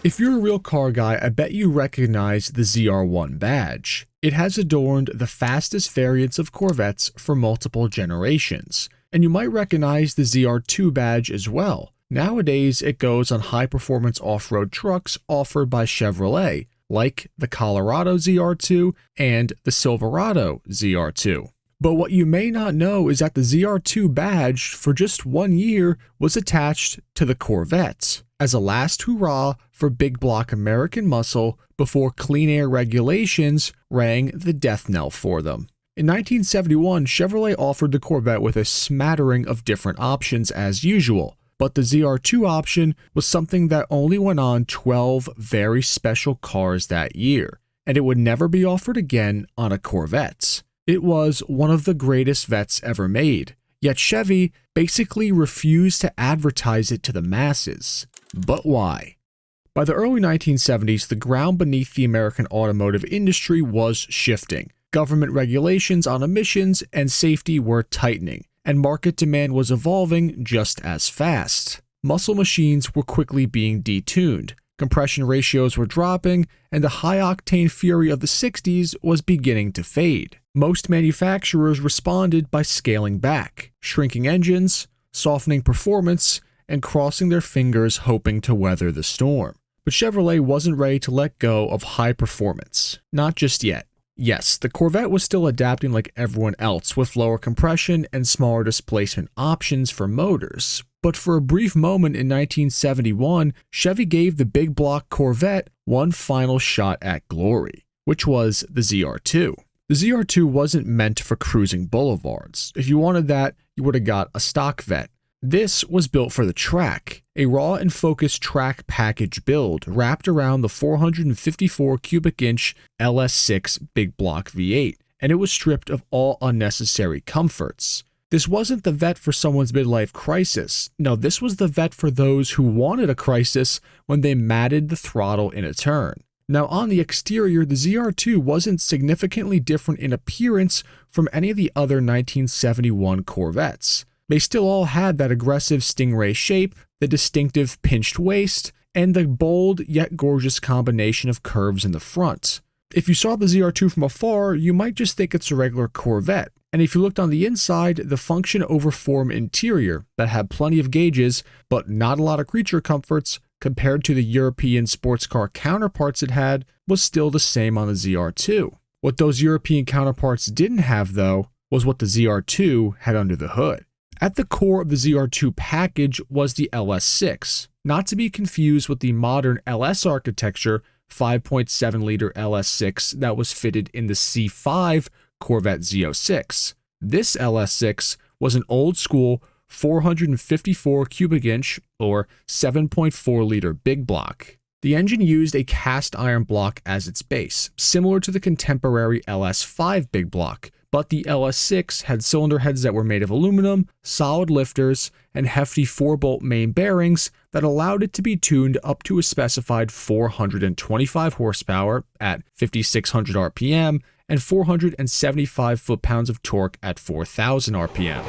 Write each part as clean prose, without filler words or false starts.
If you're a real car guy, I bet you recognize the ZR1 badge. It has adorned the fastest variants of Corvettes for multiple generations. And you might recognize the ZR2 badge as well. Nowadays, it goes on high-performance off-road trucks offered by Chevrolet, like the Colorado ZR2 and the Silverado ZR2. But what you may not know is that the ZR2 badge, for just 1 year, was attached to the Corvette as a last hurrah for big block American muscle before clean air regulations rang the death knell for them. In 1971, Chevrolet offered the Corvette with a smattering of different options as usual, but the ZR2 option was something that only went on 12 very special cars that year, and it would never be offered again on a Corvette. It was one of the greatest Vettes ever made, yet Chevy basically refused to advertise it to the masses. But why? By the early 1970s, the ground beneath the American automotive industry was shifting. Government regulations on emissions and safety were tightening, and market demand was evolving just as fast. Muscle machines were quickly being detuned, compression ratios were dropping, and the high-octane fury of the 60s was beginning to fade. Most manufacturers responded by scaling back, shrinking engines, softening performance, and crossing their fingers hoping to weather the storm. But Chevrolet wasn't ready to let go of high performance. Not just yet. Yes, the Corvette was still adapting like everyone else with lower compression and smaller displacement options for motors. But for a brief moment in 1971, Chevy gave the big block Corvette one final shot at glory, which was the ZR2. The ZR2 wasn't meant for cruising boulevards. If you wanted that, you would have got a stock Vette. This was built for the track, a raw and focused track package build wrapped around the 454 cubic inch LS6 big block V8, and it was stripped of all unnecessary comforts. This wasn't the Vette for someone's midlife crisis. No, this was the Vette for those who wanted a crisis when they matted the throttle in a turn. Now on the exterior, the ZR2 wasn't significantly different in appearance from any of the other 1971 Corvettes. They still all had that aggressive Stingray shape, the distinctive pinched waist, and the bold yet gorgeous combination of curves in the front. If you saw the ZR2 from afar, you might just think it's a regular Corvette. And if you looked on the inside, the function over form interior that had plenty of gauges, but not a lot of creature comforts, compared to the European sports car counterparts it had, was still the same on the ZR2. What those European counterparts didn't have, though, was what the ZR2 had under the hood. At the core of the ZR2 package was the LS6, not to be confused with the modern LS architecture 5.7-liter LS6 that was fitted in the C5 Corvette Z06. This LS6 was an old-school 454 cubic inch or 7.4-liter big block. The engine used a cast iron block as its base, similar to the contemporary LS5 big block, but the LS6 had cylinder heads that were made of aluminum, solid lifters, and hefty 4-bolt main bearings that allowed it to be tuned up to a specified 425 horsepower at 5,600 RPM and 475 foot-pounds of torque at 4,000 RPM.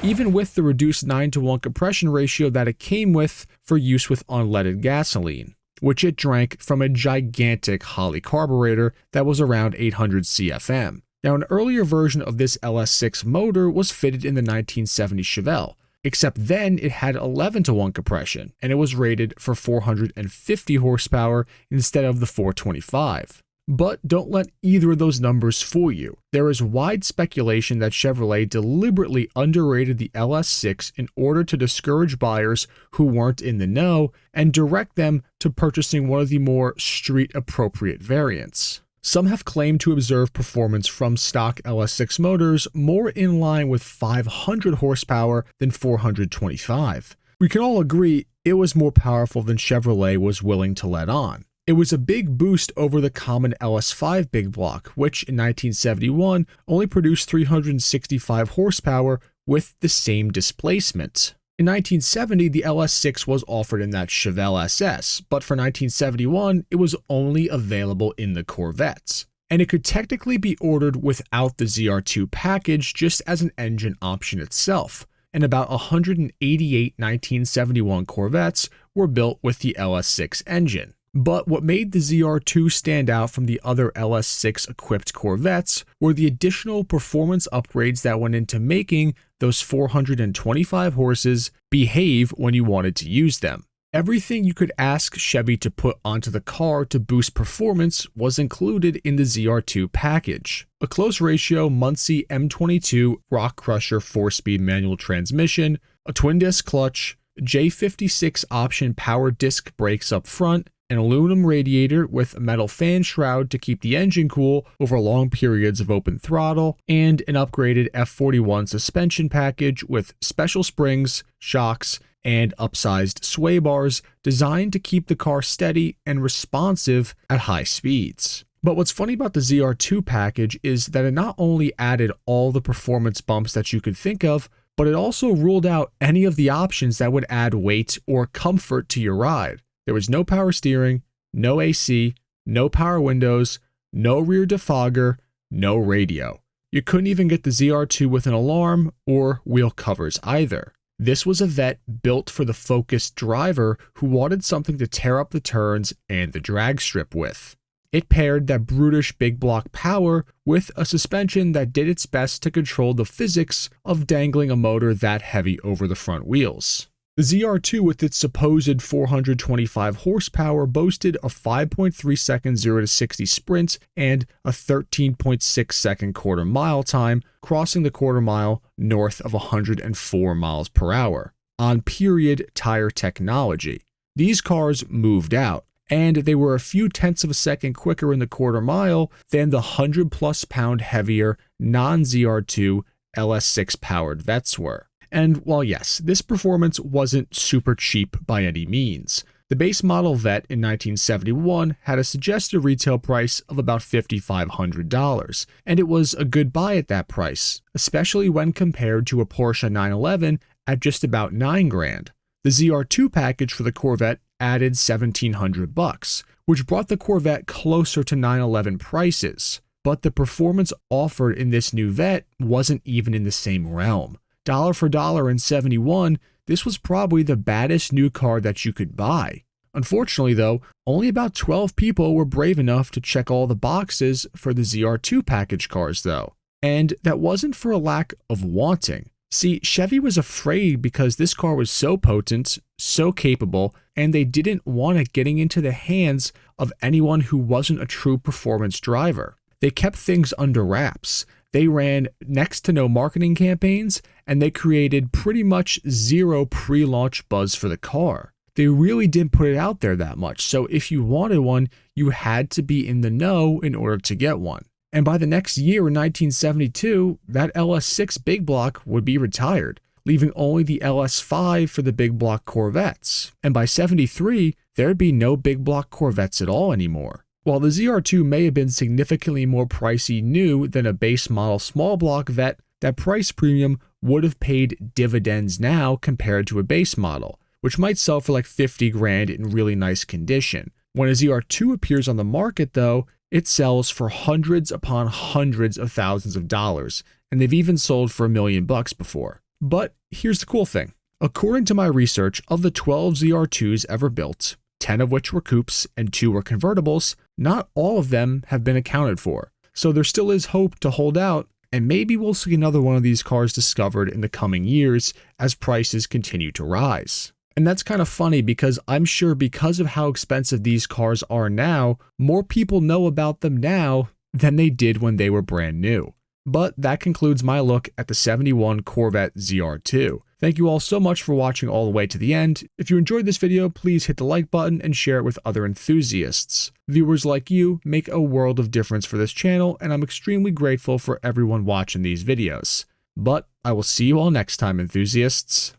Even with the reduced 9-to-1 compression ratio that it came with for use with unleaded gasoline, which it drank from a gigantic Holley carburetor that was around 800 CFM. Now, an earlier version of this LS6 motor was fitted in the 1970 Chevelle, except then it had 11-to-1 compression, and it was rated for 450 horsepower instead of the 425. But don't let either of those numbers fool you. There is wide speculation that Chevrolet deliberately underrated the LS6 in order to discourage buyers who weren't in the know and direct them to purchasing one of the more street-appropriate variants. Some have claimed to observe performance from stock LS6 motors more in line with 500 horsepower than 425. We can all agree it was more powerful than Chevrolet was willing to let on. It was a big boost over the common LS5 big block, which in 1971 only produced 365 horsepower with the same displacement. In 1970, the LS6 was offered in that Chevelle SS, but for 1971, it was only available in the Corvettes. And it could technically be ordered without the ZR2 package just as an engine option itself. and about 188 1971 Corvettes were built with the LS6 engine. But what made the ZR2 stand out from the other LS6 equipped Corvettes were the additional performance upgrades that went into making those 425 horses behave when you wanted to use them. Everything you could ask Chevy to put onto the car to boost performance was included in the ZR2 package. A close ratio Muncie M22 Rock Crusher 4-speed manual transmission, a twin-disc clutch, J56 option power disc brakes up front, an aluminum radiator with a metal fan shroud to keep the engine cool over long periods of open throttle, and an upgraded F41 suspension package with special springs, shocks, and upsized sway bars designed to keep the car steady and responsive at high speeds. But what's funny about the ZR2 package is that it not only added all the performance bumps that you could think of, but it also ruled out any of the options that would add weight or comfort to your ride. There was no power steering, no AC, no power windows, no rear defogger, no radio. You couldn't even get the ZR2 with an alarm or wheel covers either. This was a Vette built for the focused driver who wanted something to tear up the turns and the drag strip with. It paired that brutish big block power with a suspension that did its best to control the physics of dangling a motor that heavy over the front wheels. The ZR2 with its supposed 425 horsepower boasted a 5.3 second 0 to 60 sprint and a 13.6 second quarter mile time, crossing the quarter mile north of 104 miles per hour on period tire technology. These cars moved out, and they were a few tenths of a second quicker in the quarter mile than the 100+ pound heavier non-ZR2 LS6 powered Vettes were. And while yes, this performance wasn't super cheap by any means, the base model Vette in 1971 had a suggested retail price of about $5,500, and it was a good buy at that price, especially when compared to a Porsche 911 at just about $9,000. The ZR2 package for the Corvette added $1,700, which brought the Corvette closer to 911 prices, but the performance offered in this new Vette wasn't even in the same realm. Dollar for dollar in 71, this was probably the baddest new car that you could buy. Unfortunately though, only about 12 people were brave enough to check all the boxes for the ZR2 package cars though. And that wasn't for a lack of wanting. See, Chevy was afraid because this car was so potent, so capable, and they didn't want it getting into the hands of anyone who wasn't a true performance driver. They kept things under wraps. They ran next to no marketing campaigns, and they created pretty much zero pre-launch buzz for the car. They really didn't put it out there that much, so if you wanted one, you had to be in the know in order to get one. And by the next year in 1972, that LS6 big block would be retired, leaving only the LS5 for the big block Corvettes. And by 73, there'd be no big block Corvettes at all anymore. While the ZR2 may have been significantly more pricey new than a base model small block Vette, that price premium would have paid dividends now compared to a base model, which might sell for like $50,000 in really nice condition. When a ZR2 appears on the market though, it sells for hundreds upon hundreds of thousands of dollars, and they've even sold for $1 million before. But here's the cool thing. According to my research, of the 12 ZR2s ever built, 10 of which were coupes and 2 were convertibles, not all of them have been accounted for. So there still is hope to hold out, and maybe we'll see another one of these cars discovered in the coming years as prices continue to rise. And that's kind of funny because I'm sure because of how expensive these cars are now, more people know about them now than they did when they were brand new. But that concludes my look at the 71 Corvette ZR2. Thank you all so much for watching all the way to the end. If you enjoyed this video, please hit the like button and share it with other enthusiasts. Viewers like you make a world of difference for this channel, and I'm extremely grateful for everyone watching these videos. But I will see you all next time, enthusiasts.